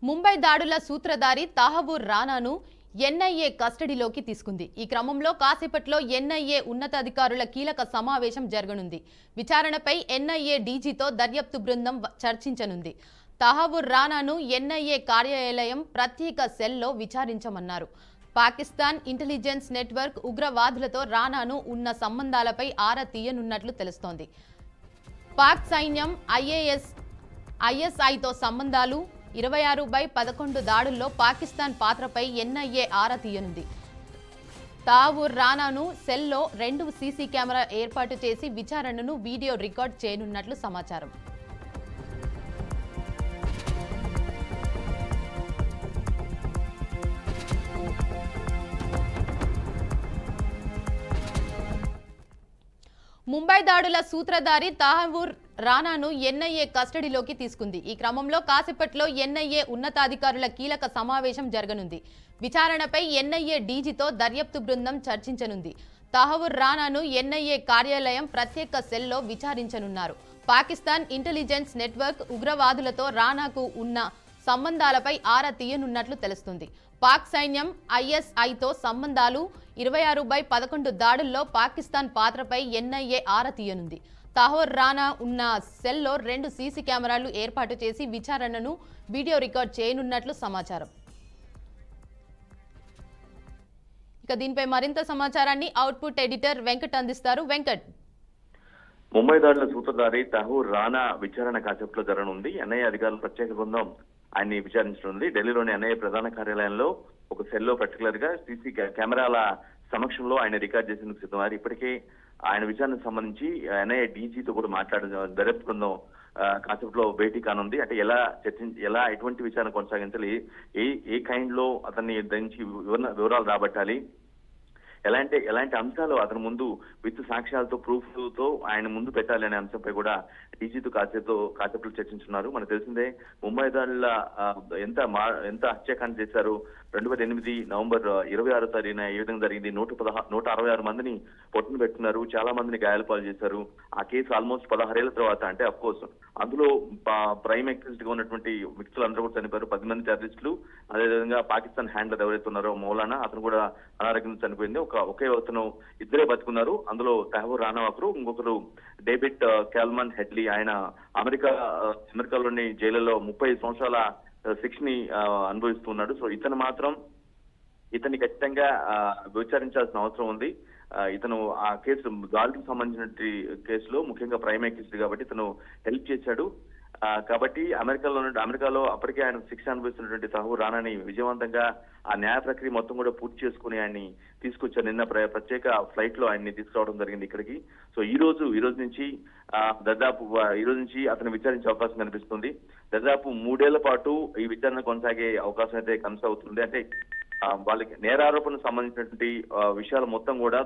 ముంబై దాడుల సూత్రధారి తహవూర్ రానాను ఎన్ఐఏ కస్టడీలోకి తీసుకుంది. ఈ క్రమంలో కాసేపట్లో ఎన్ఐఏ ఉన్నతాధికారుల కీలక సమావేశం జరగనుంది. విచారణపై ఎన్ఐఏ డీజీతో దర్యాప్తు బృందం చర్చించనుంది. తహవూర్ రానాను ఎన్ఐఏ కార్యాలయం ప్రత్యేక సెల్లో విచారించమన్నారు. పాకిస్తాన్ ఇంటెలిజెన్స్ నెట్వర్క్ ఉగ్రవాదులతో రానాను ఉన్న సంబంధాలపై ఆరా తీయనున్నట్లు తెలుస్తోంది. పాక్ సైన్యం ఐఎస్ఐతో సంబంధాలు 26/11 దాడుల్లో పాకిస్తాన్ పాత్రపై ఎన్ఐఏ ఆరా తీయనుంది. తహవూర్ రానాను సెల్లో 2 సీసీ కెమెరా ఏర్పాటు చేసి విచారణను వీడియో రికార్డ్ చేయనున్నట్లు సమాచారం. ముంబై దాడుల సూత్రధారి తహవూర్ రానాను ఎన్ఐఏ కస్టడీలోకి తీసుకుంది. ఈ క్రమంలో కాసేపట్లో ఎన్ఐఏ ఉన్నతాధికారుల కీలక సమావేశం జరగనుంది. విచారణపై ఎన్ఐఏ డీజీతో దర్యాప్తు బృందం చర్చించనుంది. తహవూర్ రానాను ఎన్ఐఏ కార్యాలయం ప్రత్యేక సెల్లో విచారించనున్నారు. పాకిస్తాన్ ఇంటెలిజెన్స్ నెట్వర్క్ ఉగ్రవాదులతో రానాకు ఉన్న సంబంధాలపై ఆరా తీయనున్నట్లు తెలుస్తుంది. పాక్ సైన్యం ఐఎస్ఐతో సంబంధాలు 26/11 దాడుల్లో పాకిస్తాన్ పాత్రపై ఎన్ఐఏ ఆరా తీయనుంది. తహవూర్ రానా ఉన్న సెల్లో 2 సీసీ కెమెరాలు ఏర్పాటు చేసి విచారణను వీడియో రికార్డ్ చేయనున్నట్లు సమాచారం. ఇక దీనిపై మరింత సమాచారాన్ని అవుట్పుట్ ఎడిటర్ వెంకట్ అందిస్తారు. వెంకట్, ముంబై దాడుల సూత్రధారి తహవూర్ రానా విచారణ కాసేపట్లో జరగనుంది. ఎన్ఐఏ అధికారుల ప్రత్యేక బృందం ఆయన్ని విచారించనుంది. ఢిల్లీలోని ఎన్ఐఏ ప్రధాన కార్యాలయంలో ఒక సెల్లో పర్టికులర్ గా సీసీ కెమెరాల సమక్షంలో ఆయన రికార్డ్ చేసేందుకు సిద్ధమయ్యారు. ఇప్పటికే ఆయన విచారణకు సంబంధించి ఎన్ఐఏ డీజీతో కూడా మాట్లాడిన దర్యాప్తు బృందం కాసేపట్లో భేటీ కానుంది. అంటే ఎలా ఎటువంటి విచారణ కొనసాగించాలి, ఏ కైండ్ లో అతన్ని దంచి వివరాలు రాబట్టాలి, ఎలాంటి అంశాలు అతని ముందు విత్ సాక్ష్యాలతో ప్రూఫ్ తో ఆయన ముందు పెట్టాలి అనే అంశంపై కూడా డీజీతో కాసేపట్లో చర్చించున్నారు. మనకు తెలిసిందే ముంబై దాడుల ఎంత హత్యాకాండ చేశారు. 2008 నవంబర్ 26వ తారీఖున ఏ విధంగా జరిగింది. 166 మందిని పొట్టును పెట్టుకున్నారు, చాలా మందిని గాయాల పాలు చేశారు. ఆ కేసు ఆల్మోస్ట్ 16 ఏళ్ల తర్వాత, అంటే అఫ్ కోర్స్ అందులో ప్రైమ్ అక్యూజ్డ్ గా ఉన్నటువంటి వ్యక్తులందరూ కూడా చనిపోయారు. 10 మంది టెర్రరిస్టులు, అదేవిధంగా పాకిస్తాన్ హ్యాండ్లర్ ఎవరైతే ఉన్నారో మౌలానా, అతను కూడా అనారోగ్యంతో చనిపోయింది. ఒకే అతను ఇద్దరే బతుకున్నారు. అందులో తహవూర్ రానా ఒకరు, ఇంకొకరు డేవిడ్ క్యాల్మన్ హెడ్లీ. ఆయన అమెరికాలోని జైలులో 30 సంవత్సరాల శిక్షని అనుభవిస్తున్నాడు. సో ఇతన్ని ఖచ్చితంగా విచారించాల్సిన అవసరం ఉంది. ఇతను ఆ కేసు దాడులకు సంబంధించిన కేసులో ముఖ్యంగా ప్రైమ్ అక్యూజ్డ్ కాబట్టి ఇతను హెల్ప్ చేశాడు. కాబట్టి అమెరికాలో అప్పటికే ఆయన శిక్ష అనుభవిస్తున్నటువంటి తహవూర్ రానాని విజయవంతంగా ఆ న్యాయ ప్రక్రియ మొత్తం కూడా పూర్తి చేసుకుని ఆయన్ని తీసుకొచ్చారు. నిన్న ప్రత్యేక ఫ్లైట్ లో ఆయన్ని తీసుకురావడం జరిగింది ఇక్కడికి. సో ఈ రోజు నుంచి అతను విచారించే అవకాశం కనిపిస్తుంది. దాదాపు 3 ఏళ్ల పాటు ఈ విచారణ కొనసాగే అవకాశం అయితే కొనసాగుతుంది. అంటే వాళ్ళకి నేరారోపణకు సంబంధించినటువంటి విషయాలు మొత్తం కూడా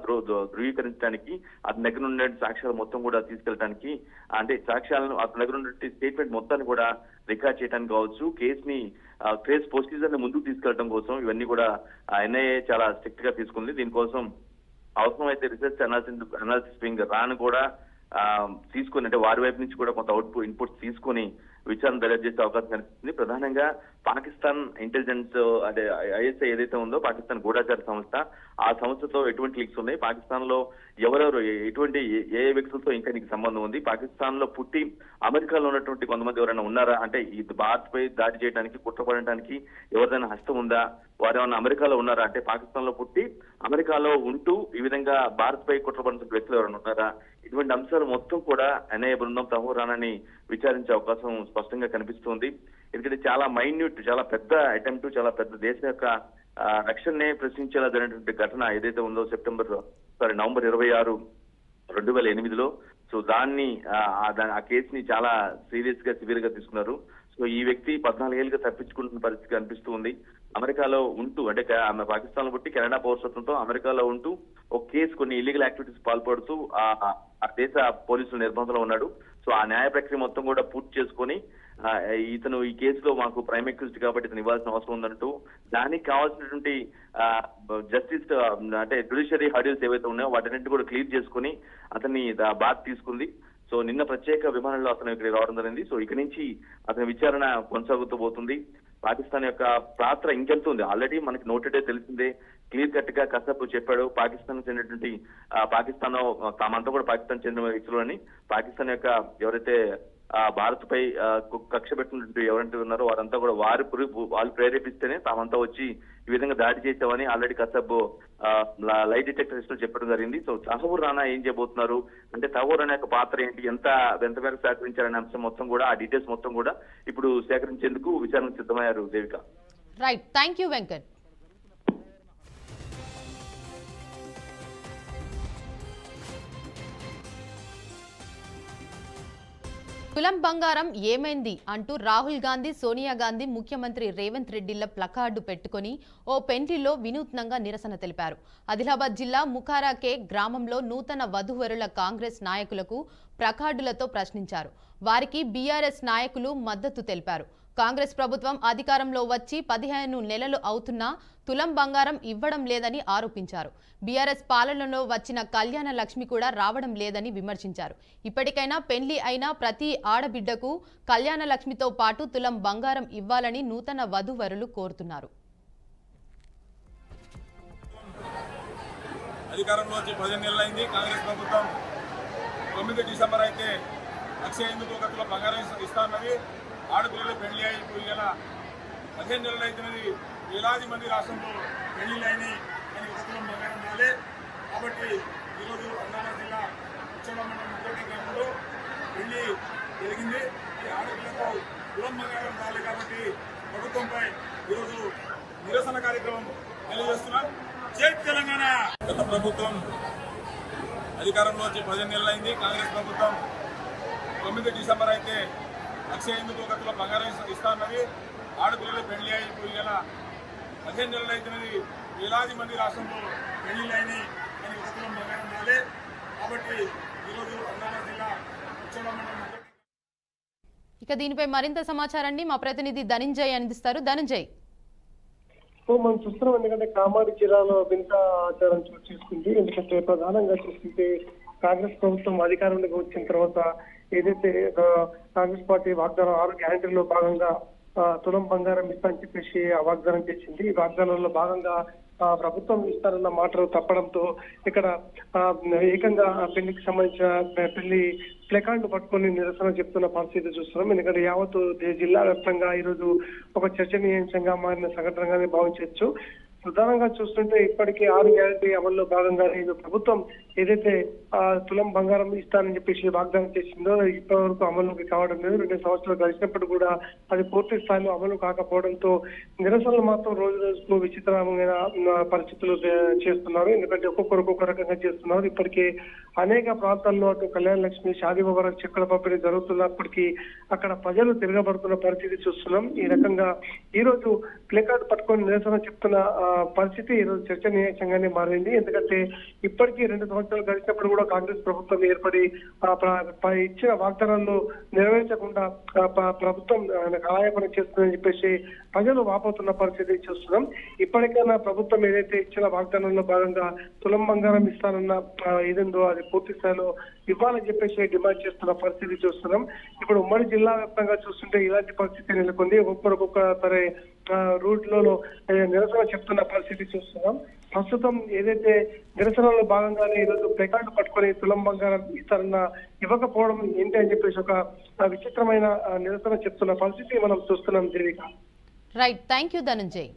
ధృవీకరించడానికి, అతని దగ్గర ఉండే సాక్ష్యాలు మొత్తం కూడా తీసుకెళ్ళడానికి, అంటే సాక్ష్యాలను అతని దగ్గర ఉండే స్టేట్మెంట్ మొత్తాన్ని కూడా రికార్డ్ చేయడానికి కావచ్చు, కేసు ప్రొసీజర్ ని ముందుకు తీసుకెళ్లడం కోసం ఇవన్నీ కూడా ఎన్ఐఏ చాలా స్ట్రిక్ట్ గా తీసుకుంది. దీనికోసం అవసరమైతే రీసెర్చ్ అనాలిసిస్ వింగ్ రాను కూడా తీసుకుని, అంటే వారి వైపు నుంచి కూడా కొంత ఇన్పుట్స్ తీసుకుని విచారణ దర్యాప్తు చేసే అవకాశం కనిపిస్తుంది. ప్రధానంగా పాకిస్తాన్ ఇంటెలిజెన్స్, అదే ఐఎస్ఐ ఏదైతే ఉందో పాకిస్తాన్ గూఢాచార సంస్థ, ఆ సంస్థతో ఎటువంటి లింక్స్ ఉన్నాయి, పాకిస్తాన్ లో ఎవరెవరు ఎటువంటి ఏ వ్యక్తులతో ఇంకా నీకు సంబంధం ఉంది, పాకిస్తాన్ లో పుట్టి అమెరికాలో ఉన్నటువంటి కొంతమంది ఎవరైనా ఉన్నారా, అంటే ఈ భారత్ పై దాడి చేయడానికి కుట్రపడటానికి ఎవరిదైనా హస్తం ఉందా, వారు ఏమన్నా అమెరికాలో ఉన్నారా, అంటే పాకిస్తాన్ లో పుట్టి అమెరికాలో ఉంటూ ఈ విధంగా భారత్ పై కుట్రపడిన వ్యక్తులు ఎవరైనా ఉన్నారా, ఇటువంటి అంశాలు మొత్తం కూడా ఎన్ఐఏ బృందం తహవూర్ రానాని విచారించే అవకాశం స్పష్టంగా కనిపిస్తుంది. ఎందుకంటే చాలా చాలా పెద్ద అటెంప్ట్, చాలా పెద్ద దేశం యొక్క రక్షణనే ప్రశ్నించేలా జరిగినటువంటి ఘటన ఏదైతే ఉందో నవంబర్ 26, 2008లో. సో ఆ కేసుని చాలా సివియర్ గా తీసుకున్నారు. సో ఈ వ్యక్తి 14 ఏళ్ళుగా తప్పించుకుంటున్న పరిస్థితి కనిపిస్తూ ఉంది. అమెరికాలో ఉంటూ, అంటే పాకిస్తాన్ లో పుట్టి కెనడా పౌరసత్వంతో అమెరికాలో ఉంటూ ఒక కేసు కొన్ని ఇల్లీగల్ యాక్టివిటీస్ పాల్పడుతూ ఆ దేశ పోలీసుల నిర్బంధంలో ఉన్నాడు. సో ఆ న్యాయ ప్రక్రియ మొత్తం కూడా పూర్తి చేసుకొని ఇతను ఈ కేసులో మాకు ప్రైమ్ అక్యూజ్డ్ కాబట్టి ఇతను ఇవ్వాల్సిన అవసరం ఉందంటూ దానికి కావాల్సినటువంటి జస్టిస్, అంటే జ్యుడిషియరీ హర్డిల్స్ ఏవైతే ఉన్నాయో వాటన్నింటి కూడా క్లియర్ చేసుకుని అతన్ని బాధ తీసుకుంది. సో నిన్న ప్రత్యేక విమానంలో అతను ఇక్కడికి రావడం జరిగింది. సో ఇక నుంచి అతని విచారణ కొనసాగుతూ పోతుంది. పాకిస్తాన్ యొక్క పాత్ర ఇంకెళ్తుంది. ఆల్రెడీ మనకి నోటెడే తెలిసిందే, క్లియర్ కట్ గా కసబ్ చెప్పాడు. పాకిస్తాన్ చెందినటువంటి పాకిస్తాన్ తామంతా కూడా పాకిస్తాన్ చెందిన వ్యక్తులు అని. పాకిస్తాన్ యొక్క ఎవరైతే భారత్ పై కక్ష పెట్టినటువంటి ఎవరైతే ఉన్నారో వారంతా కూడా వాళ్ళు ప్రేరేపిస్తేనే తామంతా వచ్చి ఈ విధంగా దాడి చేసామని ఆల్రెడీ కసబ్ లైట్ డిటెక్టర్ చెప్పడం జరిగింది. సో తహవూర్ రానా ఏం చేయబోతున్నారు అంటే, తహవూర్ రానా యొక్క పాత్ర ఏంటి, ఎంత మేరకు సహకరించారనే అంశం మొత్తం కూడా, ఆ డీటెయిల్స్ మొత్తం కూడా ఇప్పుడు సేకరించేందుకు విచారణకు సిద్ధమయ్యారు Devika. Right, thank you Venkat. తులం బంగారం ఏమైంది అంటూ రాహుల్ గాంధీ, సోనియా గాంధీ, ముఖ్యమంత్రి రేవంత్ రెడ్డిల ప్లకార్డు పెట్టుకుని ఓ పెంట్లిలో వినూత్నంగా నిరసన తెలిపారు. ఆదిలాబాద్ జిల్లా ముఖారాకే గ్రామంలో నూతన వధూవరుల కాంగ్రెస్ నాయకులకు ప్లకార్డులతో ప్రశ్నించారు. వారికి బీఆర్ఎస్ నాయకులు మద్దతు తెలిపారు. కాంగ్రెస్ ప్రభుత్వం అధికారంలో వచ్చి 15 నెలలు అవుతున్నా తులం బంగారం ఇవ్వడం లేదని ఆరోపించారు. బీఆర్ఎస్ పాలనలో వచ్చిన కళ్యాణ లక్ష్మి కూడా రావడం లేదని విమర్శించారు. ఇప్పటికైనా పెళ్లి అయిన ప్రతి ఆడబిడ్డకు కళ్యాణ లక్ష్మితో పాటు తులం బంగారం ఇవ్వాలని నూతన వధూవరులు కోరుతున్నారు. అధికారంలో వచ్చి 15 నెలలైంది. కాంగ్రెస్ ప్రభుత్వం 9 డిసెంబర్ అయితే 1,800 బంగారం ఇస్తామన్నది. ఆడపిల్లలు పెళ్లి అయి ఇప్పుడు ఇలా 15 నెలలు అవుతున్నది. వేలాది మంది రాష్ట్రంలో పెళ్లిళ్ళు అయినాయి, కానీ ఒక తులం బంగారం రాలే. కాబట్టి ఈరోజు అన్నారం జిల్లా ఉచ్చల మండలం ముఖ్య గ్రామంలో పెళ్లి జరిగింది. ఈ ఆడపిల్లకు తులం బంగారం రాలే కాబట్టి ప్రభుత్వంపై ఈరోజు నిరసన కార్యక్రమం తెలియజేస్తున్నాం. జై తెలంగాణ. గత ప్రభుత్వం అధికారంలో వచ్చి 15 నెలలైంది. కాంగ్రెస్ ప్రభుత్వం 9 డిసెంబర్ అయితే 1,800 బంగారం ఇస్తామన్నది. ఆడపిల్లలు పెళ్లి అయి ఇప్పుడు ఇలా 15 నెలలు అవుతున్నది. వేలాది మంది రాష్ట్రంలో పెళ్లిళ్ళు అయినాయి, కానీ ఒక తులం బంగారం రాలే. కాబట్టి ఈరోజు అన్నారం జిల్లా ఉచ్చల మండలం. ఇక దీనిపై మరింత సమాచారాన్ని మా ప్రతినిధి ధనంజయ్ అందిస్తారు. ధనంజయ్, మనం చూస్తున్నాం, ఎందుకంటే కామారెడ్డి జిల్లాలో వింత ఆచారం చోటు చేసుకుంది. ఎందుకంటే ప్రధానంగా చూస్తుంటే కాంగ్రెస్ ప్రభుత్వం అధికారంలోకి వచ్చిన తర్వాత ఏదైతే కాంగ్రెస్ పార్టీ వాగ్దానం 6 గ్యారెంటీల్లో భాగంగా తులం బంగారం ఇస్తా అని చెప్పేసి వాగ్దానం చేసింది. ఈ వాగ్దానంలో భాగంగా ప్రభుత్వం ఇస్తారన్న మాటలు తప్పడంతో ఇక్కడ ఏకంగా పెళ్లికి సంబంధించిన పెళ్లి ప్లకార్డు పట్టుకొని నిరసన చెప్తున్న పరిస్థితి చూస్తున్నాం. ఎందుకంటే యావత్ జిల్లా వ్యాప్తంగా ఈరోజు ఒక చర్చనీయాంశంగా మారిన సంఘటనగానే భావించవచ్చు. ప్రధానంగా చూస్తుంటే ఇప్పటికీ 6 గ్యారెంటీ అమల్లో భాగంగా ప్రభుత్వం ఏదైతే తులం బంగారం ఇస్తానని చెప్పేసి వాగ్దానం చేసిందో ఇప్పటి వరకు అమలుకి కావడం లేదు. 2 సంవత్సరాలు గడిచినప్పుడు కూడా అది పూర్తి స్థాయిలో అమలు కాకపోవడంతో నిరసనలు మాత్రం రోజు రోజుకు విచిత్రమైన పరిస్థితులు చేస్తున్నారు. ఎందుకంటే ఒక్కొక్క రకంగా చేస్తున్నారు. ఇప్పటికే అనేక ప్రాంతాల్లో అటు కళ్యాణ లక్ష్మి, షాదీ ముబారక్ చెక్కుల పంపిణీ జరుగుతున్నప్పటికీ అక్కడ ప్రజలు తిరగబడుతున్న పరిస్థితి చూస్తున్నాం. ఈ రకంగా ఈ రోజు ప్లేకార్డు పట్టుకొని నిరసన చెప్తున్న పరిస్థితి ఈ రోజు చర్చనీయాంశంగానే మారింది. ఎందుకంటే ఇప్పటికీ 2 సంవత్సరాలు గడిచినప్పుడు కూడా కాంగ్రెస్ ప్రభుత్వం ఏర్పడి ఇచ్చిన వాగ్దానాల్లో నెరవేర్చకుండా ప్రభుత్వం కాలయాపన చేస్తుందని చెప్పేసి ప్రజలు వాపోతున్న పరిస్థితి చూస్తున్నాం. ఇప్పటికైనా ప్రభుత్వం ఏదైతే ఇచ్చిన వాగ్దానంలో భాగంగా తులం బంగారం ఇస్తానన్న ఏదేందో అది పూర్తి స్థాయిలో ఇవ్వాలని చెప్పేసి డిమాండ్ చేస్తున్న పరిస్థితి చూస్తున్నాం. ఇప్పుడు ఉమ్మడి జిల్లా వ్యాప్తంగా చూస్తుంటే ఇలాంటి పరిస్థితి నెలకొంది. ఒక్కొక్క సరే రూట్లలో నిరసన చెప్తున్న పరిస్థితి చూస్తున్నాం. ప్రస్తుతం ఏదైతే నిరసనలో భాగంగానే ఈరోజు ప్లకార్డు పట్టుకొని తులం బంగారం ఇస్తారన్న ఇవ్వకపోవడం ఏంటి అని చెప్పేసి ఒక విచిత్రమైన నిరసన చెప్తున్న పరిస్థితి మనం చూస్తున్నాం. Devika. Right, thank you Dhananjay.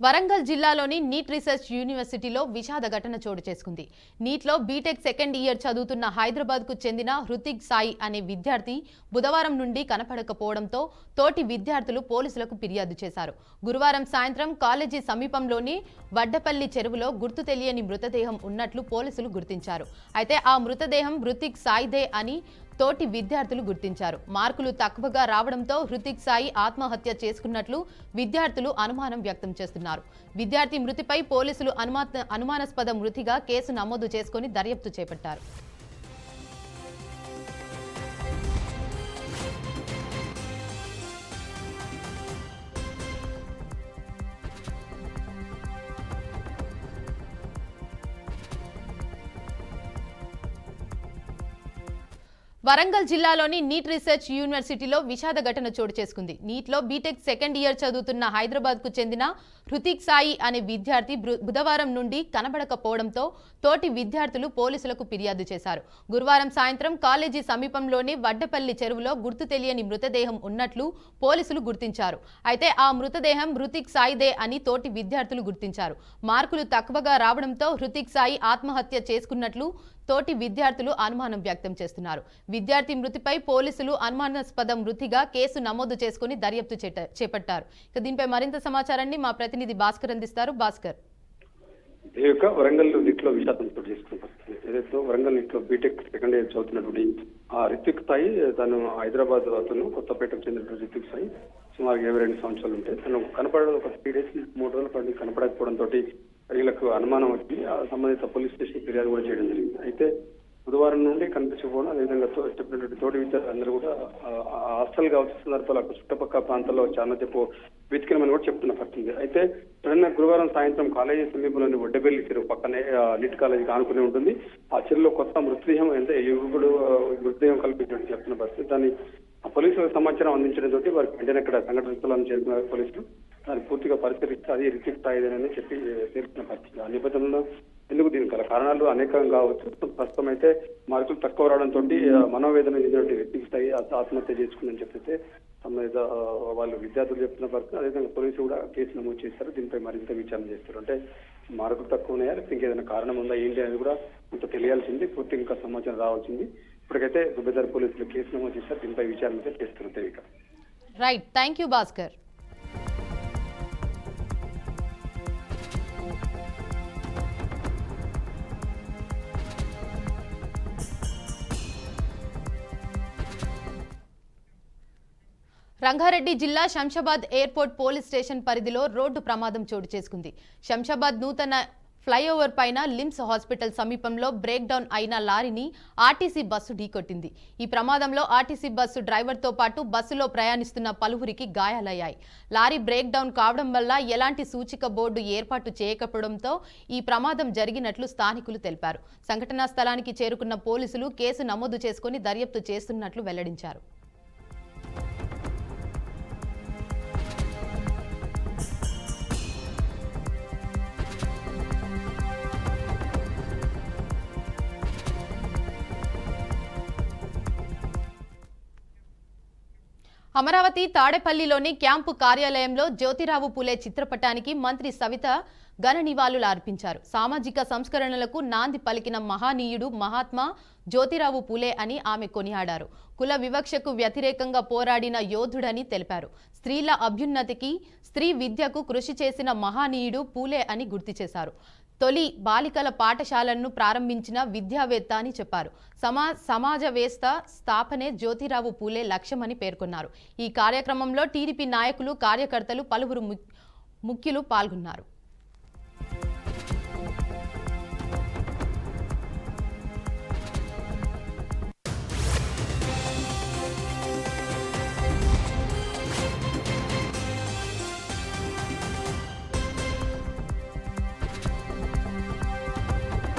Warangal జిల్లాలోని నీట్ రీసెర్చ్ యూనివర్సిటీలో విషాద ఘటన చోటు చేసుకుంది. నీట్లో బీటెక్ సెకండ్ ఇయర్ చదువుతున్న హైదరాబాద్కు చెందిన హృతిక్ సాయి అనే విద్యార్థి బుధవారం నుండి కనపడకపోవడంతో తోటి విద్యార్థులు పోలీసులకు ఫిర్యాదు చేశారు. గురువారం సాయంత్రం కాలేజీ సమీపంలోని వడ్డపల్లి చెరువులో గుర్తు తెలియని మృతదేహం ఉన్నట్లు పోలీసులు గుర్తించారు. అయితే ఆ మృతదేహం హృతిక్ సాయిదే అని తోటి విద్యార్థులు గుర్తించారు. మార్కులు తక్కువగా రావడంతో హృతిక్ సాయి ఆత్మహత్య చేసుకున్నట్లు విద్యార్థులు అనుమానం వ్యక్తం చేస్తున్నారు. విద్యార్థి మృతిపై పోలీసులు అనుమానాస్పద మృతిగా కేసు నమోదు చేసుకుని దర్యాప్తు చేపట్టారు. వరంగల్ జిల్లాలోని నీట్ రీసెర్చ్ యూనివర్సిటీలో విషాద ఘటన చోటు చేసుకుంది. నీట్లో బీటెక్ సెకండ్ ఇయర్ చదువుతున్న హైదరాబాద్కు చెందిన హృతిక్ సాయి అనే విద్యార్థి బుధవారం నుండి కనబడకపోవడంతో తోటి విద్యార్థులు పోలీసులకు ఫిర్యాదు చేశారు. గురువారం సాయంత్రం కాలేజీ సమీపంలోని వడ్డపల్లి చెరువులో గుర్తు తెలియని మృతదేహం ఉన్నట్లు పోలీసులు గుర్తించారు. అయితే ఆ మృతదేహం హృతిక్ సాయిదే అని తోటి విద్యార్థులు గుర్తించారు. మార్కులు తక్కువగా రావడంతో హృతిక్ సాయి ఆత్మహత్య చేసుకున్నట్లు తోటి విద్యార్థులు అనుమానం వ్యక్తం చేస్తున్నారు. విద్యార్థి మృతిపై పోలీసులు అనుమానాస్పద మృతిగా కేసు నమోదు చేసుకుని దర్యాప్తు చేపట్టారు. ఇక దీనిపై మరింత సమాచారాన్ని మా ప్రతినిధి భాస్కర్ అందిస్తారు. భాస్కర్, ఈ యొక్క వరంగల్ నీట్ లో విషాదం చోటు చేసుకున్న పరిస్థితి ఏదైతే వరంగల్ నీట్ లో బీటెక్ సెకండ్ ఇయర్ చదువుతున్నటువంటి ఆ రితిక్ సాయి, తను హైదరాబాద్ అతను కొత్తపేటకు చెందినటువంటి రితిక్ సాయి సుమారు 22 సంవత్సరాలు ఉంటాయి. తను కనపడడం ఒక 3 days 3 రోజుల పాటు కనపడకపోవడంతో వీళ్ళకు అనుమానం వచ్చి సంబంధిత పోలీస్ స్టేషన్ ఫిర్యాదు కూడా చేయడం జరిగింది. అయితే బుధవారం నుండి కనిపించకపోవడం, అదేవిధంగా చెప్పినటువంటి తోటి విద్యార్థులందరూ కూడా హాస్టల్ గా వచ్చిన సందర్భాలు చుట్టుపక్కల ప్రాంతాల్లో చాలా చెప్పు వెతికినమని కూడా చెప్తున్న పరిస్థితి. అయితే గురువారం సాయంత్రం కాలేజీ సమీపంలోని వడ్డబెల్లి చెరువు పక్కనే నీట్ కాలేజీకి ఆనుకుని ఉంటుంది. ఆ చెరువులో కొత్త మృతదేహం అంటే యువకుడు మృతదేహం కల్పించినట్టు చెప్తున్న పరిస్థితి. దాన్ని పోలీసులకు సమాచారం అందించడంతో వారికి వెంటనే అక్కడ సంఘటన స్థలాన్ని చేరుకున్నారు పోలీసులు. దాన్ని పూర్తిగా పరిశీలిస్తే అది రితిక్ స్థాయిదేనని చెప్పి తెలుస్తున్న పరిస్థితి. ఆ నేపథ్యంలో ఎందుకు దీనికి గల కారణాలు అనేకం కావచ్చు. ప్రస్తుతం అయితే మార్కులు తక్కువ రావడంతో మనోవేదన చెందినటువంటి రితిక్ స్థాయి ఆత్మహత్య చేసుకుందని చెప్పితే సంబంధిత వాళ్ళు విద్యార్థులు చెప్తున్న పరిస్థితి. అదేవిధంగా పోలీసులు కూడా కేసు నమోదు చేశారు. దీనిపై మరింత విచారణ చేస్తారు. అంటే మార్కులు తక్కువ ఉన్నాయా, లేకపోతే ఇంకేదైనా కారణం ఉందా ఏంటి అనేది కూడా కొంత తెలియాల్సింది, పూర్తి ఇంకా సమాచారం రావాల్సింది. ఇప్పటికైతే దుబ్బేదారి పోలీసులు కేసు నమోదు చేశారు. దీనిపై విచారణ చేస్తున్నారు. ఇక right, thank you Bhaskar. Rangareddy జిల్లా శంషాబాద్ ఎయిర్పోర్ట్ పోలీస్ స్టేషన్ పరిధిలో రోడ్డు ప్రమాదం చోటు చేసుకుంది. శంషాబాద్ నూతన ఫ్లైఓవర్ పైన లిమ్స్ హాస్పిటల్ సమీపంలో బ్రేక్ డౌన్ అయిన లారీని ఆర్టీసీ బస్సు ఢీకొట్టింది. ఈ ప్రమాదంలో ఆర్టీసీ బస్సు డ్రైవర్తో పాటు బస్సులో ప్రయాణిస్తున్న పలువురికి గాయాలయ్యాయి. లారీ బ్రేక్ డౌన్ కావడం వల్ల ఎలాంటి సూచిక బోర్డు ఏర్పాటు చేయకపోవడంతో ఈ ప్రమాదం జరిగినట్లు స్థానికులు తెలిపారు. సంఘటనా స్థలానికి చేరుకున్న పోలీసులు కేసు నమోదు చేసుకుని దర్యాప్తు చేస్తున్నట్లు వెల్లడించారు. అమరావతి తాడేపల్లిలోని క్యాంపు కార్యాలయంలో జ్యోతిరావు పూలే చిత్రపటానికి మంత్రి సవిత ఘన నివాళులు అర్పించారు. సామాజిక సంస్కరణలకు నాంది పలికిన మహానీయుడు మహాత్మా జ్యోతిరావు పూలే అని ఆమె కొనియాడారు. కుల వివక్షకు వ్యతిరేకంగా పోరాడిన యోధుడని తెలిపారు. స్త్రీల అభ్యున్నతికి, స్త్రీ విద్యకు కృషి చేసిన మహానీయుడు పూలే అని గుర్తు చేశారు. తొలి బాలికల పాఠశాలను ప్రారంభించిన విద్యావేత్త అని చెప్పారు. సమాజవేత్త స్థాపనే జ్యోతిరావు పూలే లక్ష్యమని పేర్కొన్నారు. ఈ కార్యక్రమంలో టీడీపీ నాయకులు, కార్యకర్తలు, పలువురు ముఖ్యులు పాల్గొన్నారు.